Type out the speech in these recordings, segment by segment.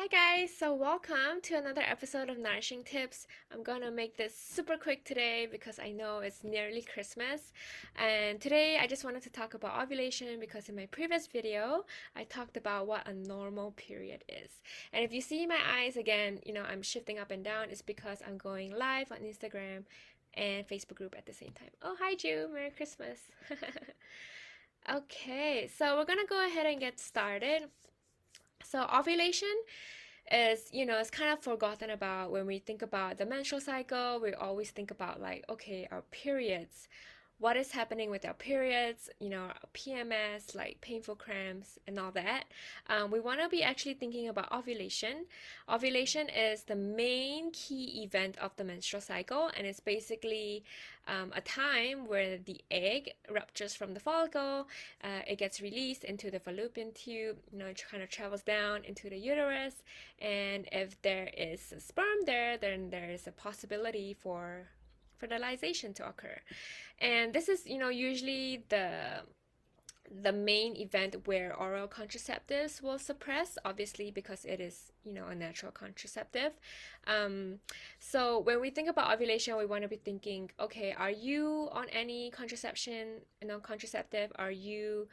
Hi guys, so welcome to another episode of Nourishing Tips. I'm gonna make this super quick today because I know it's nearly Christmas. And today I just wanted to talk about ovulation because in my previous video I talked about what a normal period is. And if you see my eyes again, I'm shifting up and down, it's because I'm going live on Instagram and Facebook group at the same time. Oh, hi Jew, Merry Christmas. Okay, so we're gonna go ahead and get started. So ovulation is it's kind of forgotten about when we think about the menstrual cycle. We always think about like, okay, our periods, what is happening with our periods, PMS, like painful cramps and all that. We want to be actually thinking about ovulation. Ovulation is the main key event of the menstrual cycle, and it's basically a time where the egg ruptures from the follicle, it gets released into the fallopian tube, it kind of travels down into the uterus, and if there is sperm there, then there is a possibility for fertilization to occur. And this is, usually the main event where oral contraceptives will suppress, obviously, because it is, a natural contraceptive. Um, so when we think about ovulation, we want to be thinking, okay, are you on any contraception, contraceptive? Are you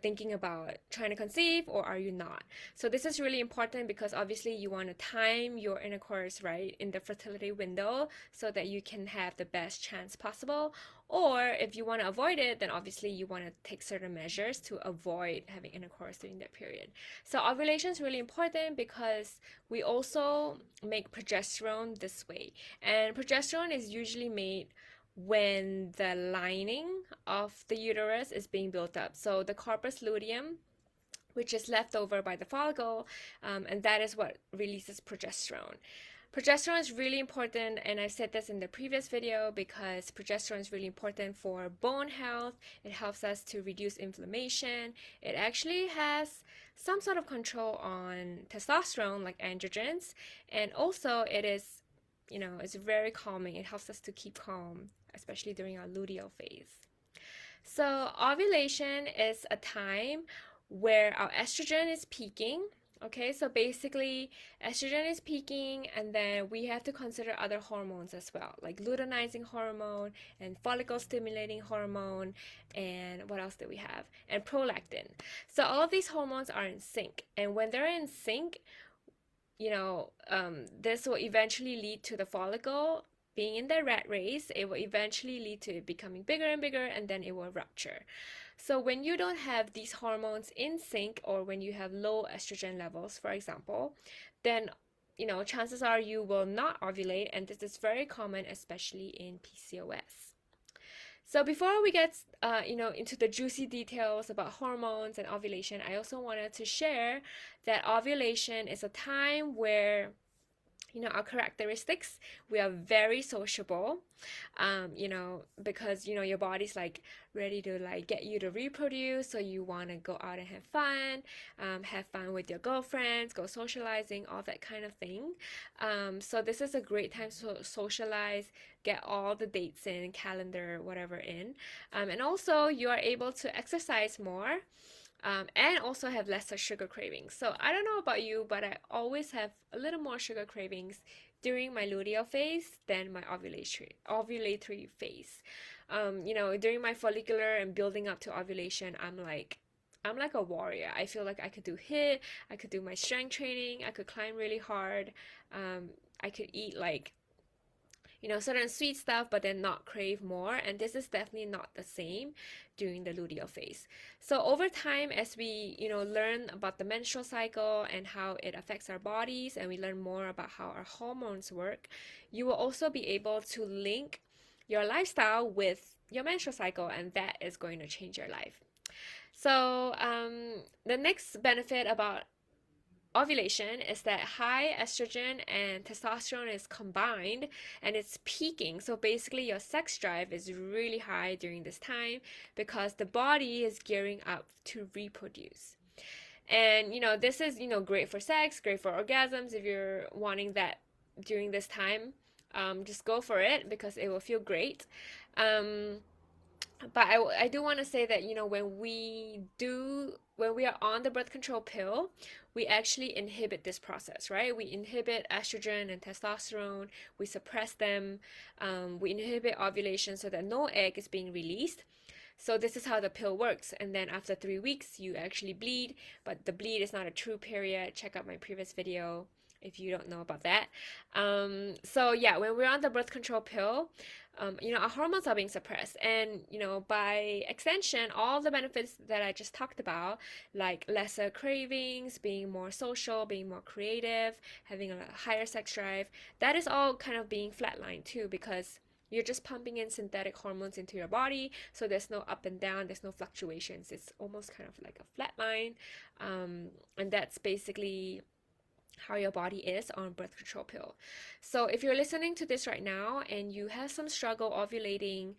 thinking about trying to conceive, or are you not? So this is really important because obviously you want to time your intercourse right in the fertility window so that you can have the best chance possible. Or if you want to avoid it, then obviously you want to take certain measures to avoid having intercourse during that period. So ovulation is really important because we also make progesterone this way. And progesterone is usually made when the lining of the uterus is being built up. So the corpus luteum, which is left over by the follicle, and that is what releases progesterone. Progesterone is really important, and I said this in the previous video because progesterone is really important for bone health. It helps us to reduce inflammation. It actually has some sort of control on testosterone, like androgens, and also it is, it's very calming. It helps us to keep calm, especially during our luteal phase. So, ovulation is a time where our estrogen is peaking. Okay, so basically, estrogen is peaking, and then we have to consider other hormones as well, like luteinizing hormone and follicle stimulating hormone, and what else do we have? And prolactin. So, all of these hormones are in sync, and when they're in sync, this will eventually lead to the follicle being in the rat race. It will eventually lead to it becoming bigger and bigger, and then it will rupture. So when you don't have these hormones in sync, or when you have low estrogen levels, for example, then chances are you will not ovulate, and this is very common, especially in PCOS. So before we get into the juicy details about hormones and ovulation, I also wanted to share that ovulation is a time where our characteristics, we are very sociable, because your body's like ready to like get you to reproduce, so you want to go out and have fun with your girlfriends, go socializing, all that kind of thing. So this is a great time to socialize, get all the dates in, calendar, whatever in, and also you are able to exercise more, and also have lesser sugar cravings. So I don't know about you, but I always have a little more sugar cravings during my luteal phase than my ovulatory phase. During my follicular and building up to ovulation, I'm like a warrior. I feel like I could do HIIT, I could do my strength training, I could climb really hard, I could eat like certain sweet stuff, but then not crave more. And this is definitely not the same during the luteal phase. So over time, as we, learn about the menstrual cycle and how it affects our bodies, and we learn more about how our hormones work, you will also be able to link your lifestyle with your menstrual cycle, and that is going to change your life. So the next benefit about ovulation is that high estrogen and testosterone is combined, and it's peaking. So basically your sex drive is really high during this time because the body is gearing up to reproduce. And this is great for sex, great for orgasms. If you're wanting that during this time, just go for it because it will feel great. um, But I do want to say that, when we are on the birth control pill, we actually inhibit this process, right? We inhibit estrogen and testosterone, we suppress them, we inhibit ovulation so that no egg is being released. So this is how the pill works. And then after 3 weeks, you actually bleed, but the bleed is not a true period. Check out my previous video if you don't know about that. So yeah, when we're on the birth control pill, our hormones are being suppressed, and by extension, all the benefits that I just talked about, like lesser cravings, being more social, being more creative, having a higher sex drive, that is all kind of being flatlined too, because you're just pumping in synthetic hormones into your body, so there's no up and down, there's no fluctuations. It's almost kind of like a flat line, and that's basically how your body is on birth control pill. So if you're listening to this right now and you have some struggle ovulating,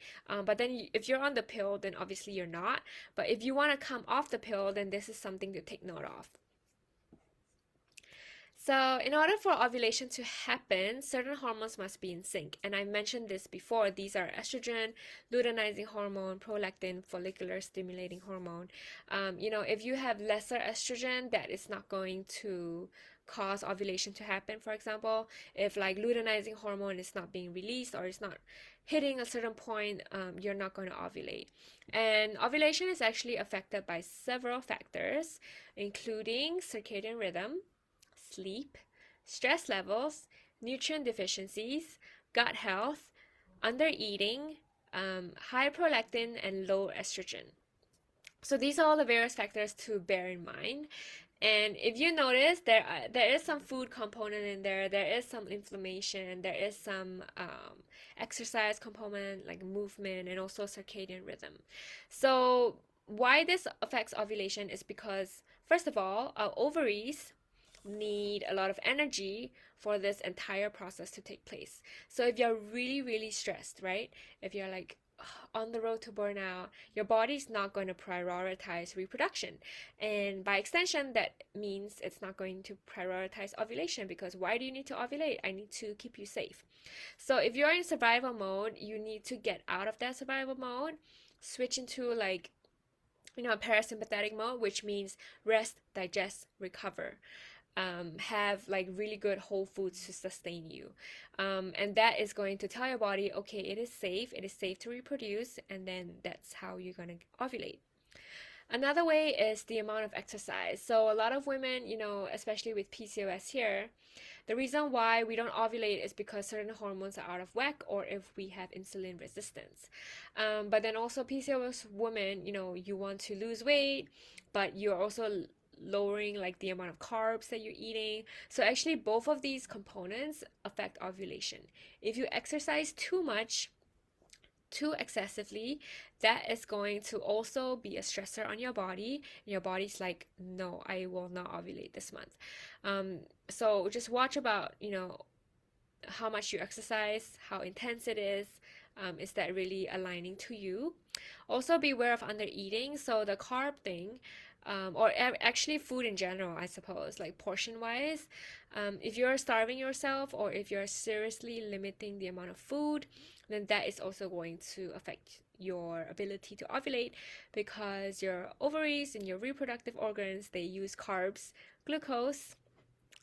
but then if you're on the pill, then obviously you're not. But if you want to come off the pill, then this is something to take note of. So, in order for ovulation to happen, certain hormones must be in sync. And I mentioned this before. These are estrogen, luteinizing hormone, prolactin, follicular stimulating hormone. If you have lesser estrogen, that is not going to cause ovulation to happen. For example, if like luteinizing hormone is not being released or it's not hitting a certain point, you're not going to ovulate. And ovulation is actually affected by several factors, including circadian rhythm, sleep, stress levels, nutrient deficiencies, gut health, undereating, high prolactin, and low estrogen. So these are all the various factors to bear in mind. And if you notice, there is some food component in there. There is some inflammation. There is some exercise component like movement and also circadian rhythm. So why this affects ovulation is because, first of all, our ovaries need a lot of energy for this entire process to take place. So if you're really, really stressed, right? If you're like on the road to burnout, your body's not going to prioritize reproduction. And by extension, that means it's not going to prioritize ovulation, because why do you need to ovulate? I need to keep you safe. So if you're in survival mode, you need to get out of that survival mode, switch into parasympathetic mode, which means rest, digest, recover. Have like really good whole foods to sustain you. And that is going to tell your body, okay, it is safe to reproduce, and then that's how you're going to ovulate. Another way is the amount of exercise. So a lot of women, especially with PCOS here, the reason why we don't ovulate is because certain hormones are out of whack, or if we have insulin resistance. But then also PCOS women, you want to lose weight, but you're also lowering like the amount of carbs that you're eating. So actually both of these components affect ovulation. If you exercise too much, too excessively, that is going to also be a stressor on your body. And your body's like, no, I will not ovulate this month. So just watch about, how much you exercise, how intense it is that really aligning to you? Also beware of under eating. So the carb thing, or actually food in general, I suppose, like portion wise. If you're starving yourself, or if you're seriously limiting the amount of food, then that is also going to affect your ability to ovulate, because your ovaries and your reproductive organs, they use carbs, glucose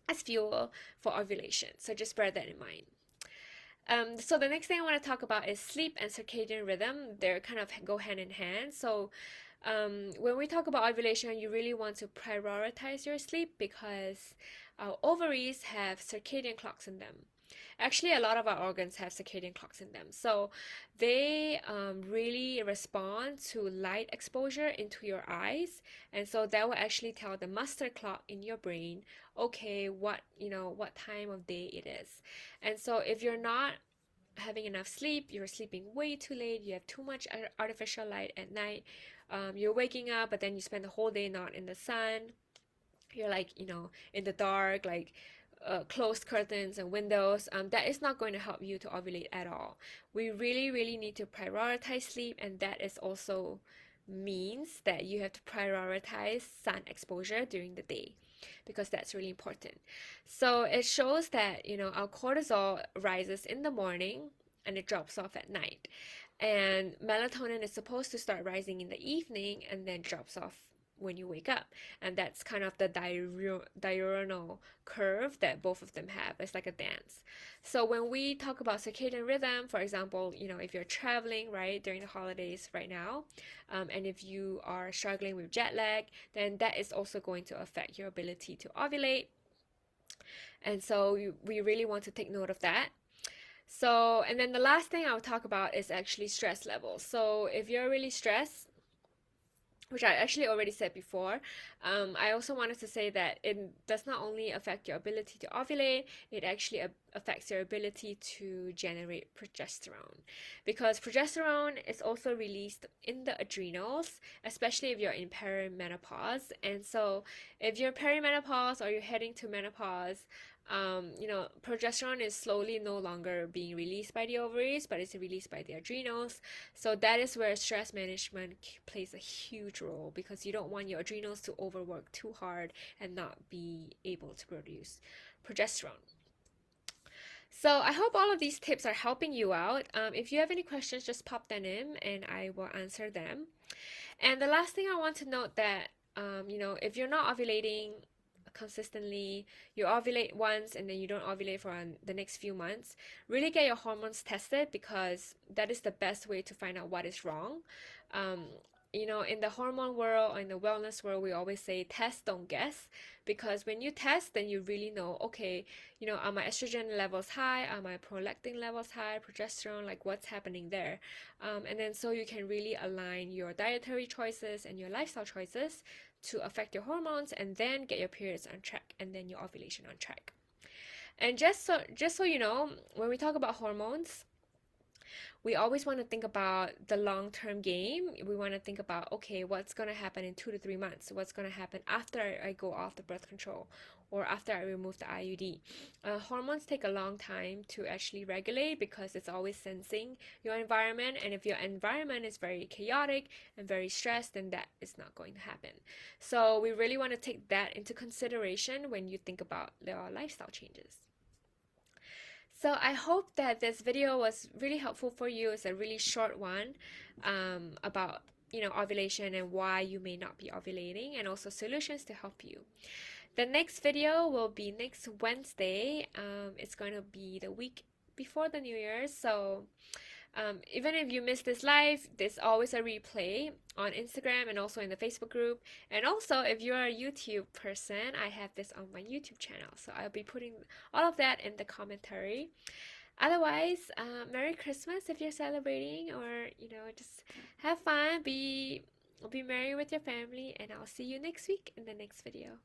as fuel for ovulation. So just bear that in mind. So the next thing I want to talk about is sleep and circadian rhythm. They're kind of go hand in hand. So when we talk about ovulation, you really want to prioritize your sleep, because our ovaries have circadian clocks in them. Actually, a lot of our organs have circadian clocks in them. So they really respond to light exposure into your eyes. And so that will actually tell the master clock in your brain, okay, what time of day it is. And so if you're not having enough sleep, you're sleeping way too late, you have too much artificial light at night, you're waking up, but then you spend the whole day not in the sun, you're like, in the dark, like closed curtains and windows, that is not going to help you to ovulate at all. We really, really need to prioritize sleep, and that is also means that you have to prioritize sun exposure during the day, because that's really important. So it shows that, our cortisol rises in the morning and it drops off at night. And melatonin is supposed to start rising in the evening and then drops off when you wake up. And that's kind of the diurnal curve that both of them have. It's like a dance. So when we talk about circadian rhythm, for example, if you're traveling, right, during the holidays right now, and if you are struggling with jet lag, then that is also going to affect your ability to ovulate. And so we really want to take note of that. So, and then the last thing I'll talk about is actually stress levels. So, if you're really stressed, which I actually already said before, I also wanted to say that it does not only affect your ability to ovulate, it actually affects your ability to generate progesterone. Because progesterone is also released in the adrenals, especially if you're in perimenopause. And so, if you're perimenopause or you're heading to menopause, progesterone is slowly no longer being released by the ovaries, but it's released by the adrenals. So that is where stress management plays a huge role, because you don't want your adrenals to overwork too hard and not be able to produce progesterone. So I hope all of these tips are helping you out. If you have any questions, just pop them in and I will answer them. And the last thing I want to note that, if you're not ovulating consistently, you ovulate once and then you don't ovulate for the next few months, really get your hormones tested, because that is the best way to find out what is wrong. Um, in the hormone world or in the wellness world, we always say test, don't guess, because when you test, then you really know, okay, are my estrogen levels high? Are my prolactin levels high? Progesterone, like what's happening there? And then so you can really align your dietary choices and your lifestyle choices to affect your hormones, and then get your periods on track and then your ovulation on track. And just so you know, when we talk about hormones, we always want to think about the long-term game. We want to think about, okay, what's going to happen in 2 to 3 months? What's going to happen after I go off the birth control or after I remove the IUD? Hormones take a long time to actually regulate, because it's always sensing your environment. And if your environment is very chaotic and very stressed, then that is not going to happen. So we really want to take that into consideration when you think about your lifestyle changes. So I hope that this video was really helpful for you. It's a really short one, about ovulation and why you may not be ovulating, and also solutions to help you. The next video will be next Wednesday. It's going to be the week before the New Year's, so even if you missed this live, there's always a replay on Instagram and also in the Facebook group. And also, if you're a YouTube person, I have this on my YouTube channel. So I'll be putting all of that in the commentary. Otherwise, Merry Christmas if you're celebrating, or just have fun, be merry with your family, and I'll see you next week in the next video.